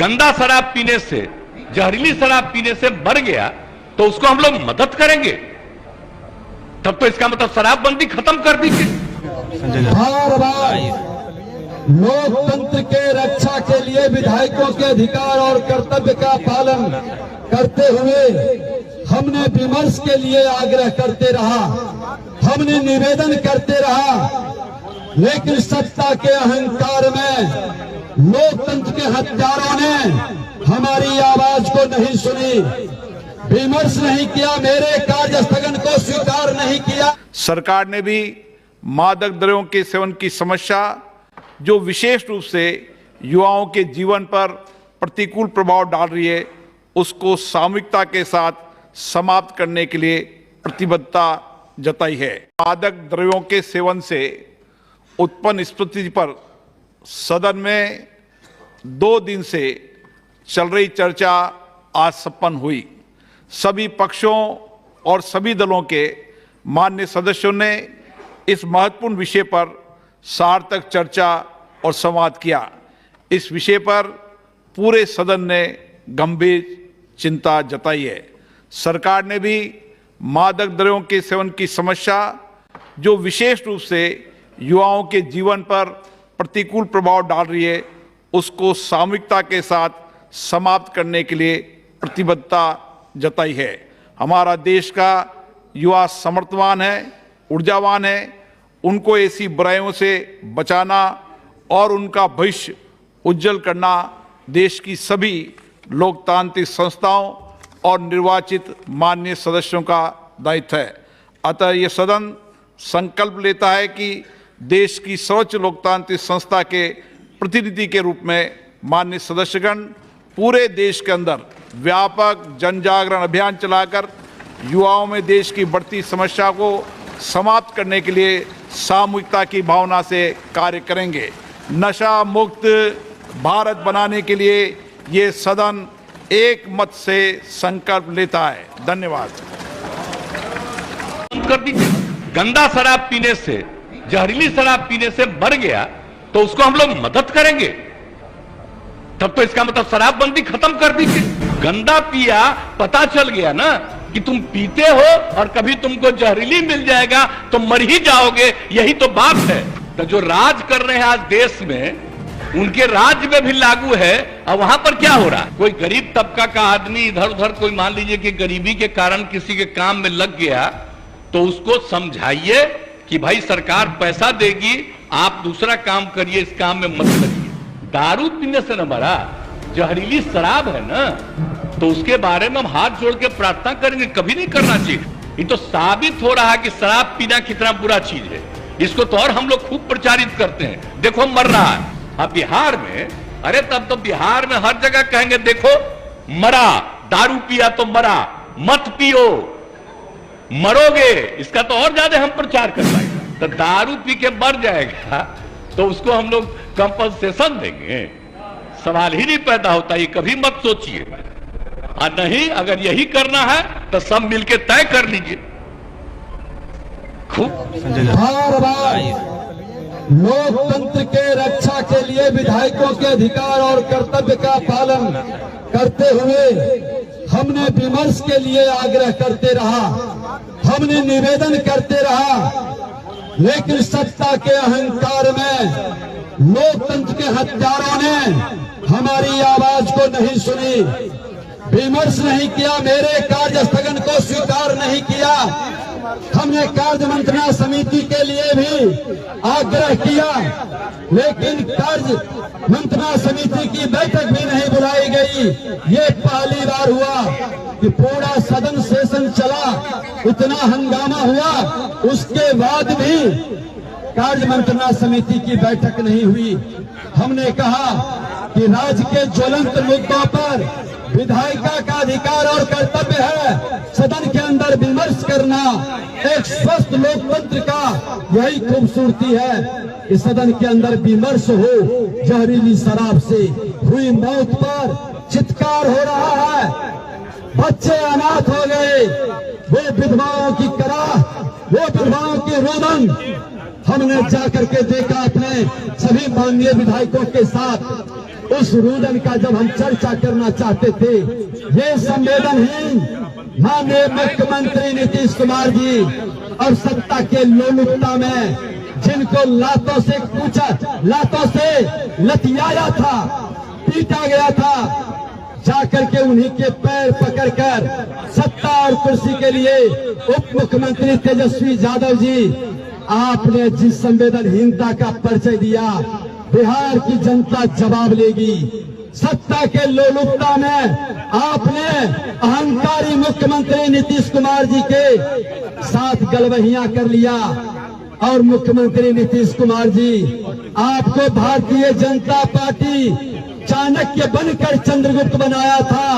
गंदा शराब पीने से, जहरीली शराब पीने से मर गया तो उसको हम लोग मदद करेंगे, तब तो इसका मतलब शराबबंदी खत्म कर दीजिए। बार बार लोकतंत्र के रक्षा के लिए विधायकों के अधिकार और कर्तव्य का पालन करते हुए हमने विमर्श के लिए आग्रह करते रहा, हमने निवेदन करते रहा, लेकिन सत्ता के अहंकार में लोकतंत्र के हत्यारों ने हमारी आवाज को नहीं सुनी, विमर्श नहीं किया, मेरे कार्य स्थगन को स्वीकार नहीं किया। सरकार ने भी मादक द्रव्यों के सेवन की समस्या जो विशेष रूप से युवाओं के जीवन पर प्रतिकूल प्रभाव डाल रही है, उसको सामूहिकता के साथ समाप्त करने के लिए प्रतिबद्धता जताई है। मादक द्रव्यों के सेवन से उत्पन्न स्थिति पर सदन में 2 दिन से चल रही चर्चा आज संपन्न हुई। सभी पक्षों और सभी दलों के माननीय सदस्यों ने इस महत्वपूर्ण विषय पर सार्थक चर्चा और संवाद किया। इस विषय पर पूरे सदन ने गंभीर चिंता जताई है। सरकार ने भी मादक द्रव्यों के सेवन की समस्या जो विशेष रूप से युवाओं के जीवन पर प्रतिकूल प्रभाव डाल रही है, उसको सामूहिकता के साथ समाप्त करने के लिए प्रतिबद्धता जताई है। हमारा देश का युवा समर्थवान है, ऊर्जावान है, उनको ऐसी बुराइयों से बचाना और उनका भविष्य उज्जवल करना देश की सभी लोकतांत्रिक संस्थाओं और निर्वाचित माननीय सदस्यों का दायित्व है। अतः यह सदन संकल्प लेता है कि देश की सर्वोच्च लोकतांत्रिक संस्था के प्रतिनिधि के रूप में माननीय सदस्यगण पूरे देश के अंदर व्यापक जन जागरण अभियान चलाकर युवाओं में देश की बढ़ती समस्या को समाप्त करने के लिए सामूहिकता की भावना से कार्य करेंगे। नशा मुक्त भारत बनाने के लिए ये सदन एक मत से संकल्प लेता है। धन्यवाद। कर दीजिए। गंदा शराब पीने से, जहरीली शराब पीने से मर गया तो उसको हम लोग मदद करेंगे, तब तो इसका मतलब शराबबंदी खत्म कर दीजिए। गंदा पिया, पता चल गया ना कि तुम पीते हो और कभी तुमको जहरीली मिल जाएगा तो मर ही जाओगे, यही तो बात है। तो जो राज कर रहे हैं आज देश में, उनके राज्य में भी लागू है। और वहां पर क्या हो रहा है, कोई गरीब तबका का आदमी इधर उधर कोई मान लीजिए कि गरीबी के कारण किसी के काम में लग गया, तो उसको समझाइए कि भाई सरकार पैसा देगी, आप दूसरा काम करिए, इस काम में मत लगिए। दारू पीने से न मरा, जहरीली शराब है ना, तो उसके बारे में हम हाथ जोड़ के प्रार्थना करेंगे, कभी नहीं करना चाहिए। ये तो साबित हो रहा है कि शराब पीना कितना बुरा चीज है। इसको तो और हम लोग खूब प्रचारित करते हैं, देखो मर रहा है। अब बिहार में, अरे तब तो बिहार में हर जगह कहेंगे देखो मरा, दारू पिया तो मरा, मत पियो मरोगे, इसका तो और ज्यादा हम प्रचार कर पाएंगे। तो दारू पी के मर जाएगा तो उसको हम लोग कंपनसेशन देंगे, सवाल ही नहीं पैदा होता। ये कभी मत सोचिए। और नहीं, अगर यही करना है तो सब मिलके तय कर लीजिए। खूब बार बार लोकतंत्र के रक्षा के लिए विधायकों के अधिकार और कर्तव्य का पालन करते हुए हमने विमर्श के लिए आग्रह करते रहा, हमने निवेदन करते रहा, लेकिन सत्ता के अहंकार में लोकतंत्र के हत्यारों ने हमारी आवाज को नहीं सुनी, विमर्श नहीं किया, मेरे कार्य स्थगन को स्वीकार नहीं किया। हमने कार्य मंत्रणा समिति के लिए भी आग्रह किया, लेकिन कार्य मंत्रणा समिति की बैठक भी नहीं बुलाई गई। ये पहली बार हुआ कि पूरा सदन सेशन चला, इतना हंगामा हुआ, उसके बाद भी कार्य मंत्रणा समिति की बैठक नहीं हुई। हमने कहा कि राज्य के ज्वलंत मुद्दों पर विधायिका का अधिकार और कर्तव्य है सदन के अंदर विमर्श करना। एक स्वस्थ लोकतंत्र का यही खूबसूरती है कि सदन के अंदर विमर्श हो। जहरीली शराब से हुई मौत पर चित्कार हो रहा है, बच्चे अनाथ हो गए, वो विधवाओं की कराह, वो विधवाओं की रोदन हमने जाकर के देखा अपने सभी माननीय विधायकों के साथ। उस रुदन का जब हम चर्चा करना चाहते थे, ये संवेदनहीन माननीय मुख्यमंत्री नीतीश कुमार जी और सत्ता के लोलुपता में जिनको लातों से पूछा, लातों से लतियाया था, पीटा गया था, जाकर के उन्हीं के पैर पकड़कर सत्ता और कुर्सी के लिए उप मुख्यमंत्री तेजस्वी यादव जी, आपने जिस संवेदनहीनता का परिचय दिया, बिहार की जनता जवाब लेगी। सत्ता के लोलुपता में आपने अहंकारी मुख्यमंत्री नीतीश कुमार जी के साथ गलवहियां कर लिया और मुख्यमंत्री नीतीश कुमार जी, आपको भारतीय जनता पार्टी चाणक्य बनकर चंद्रगुप्त बनाया था।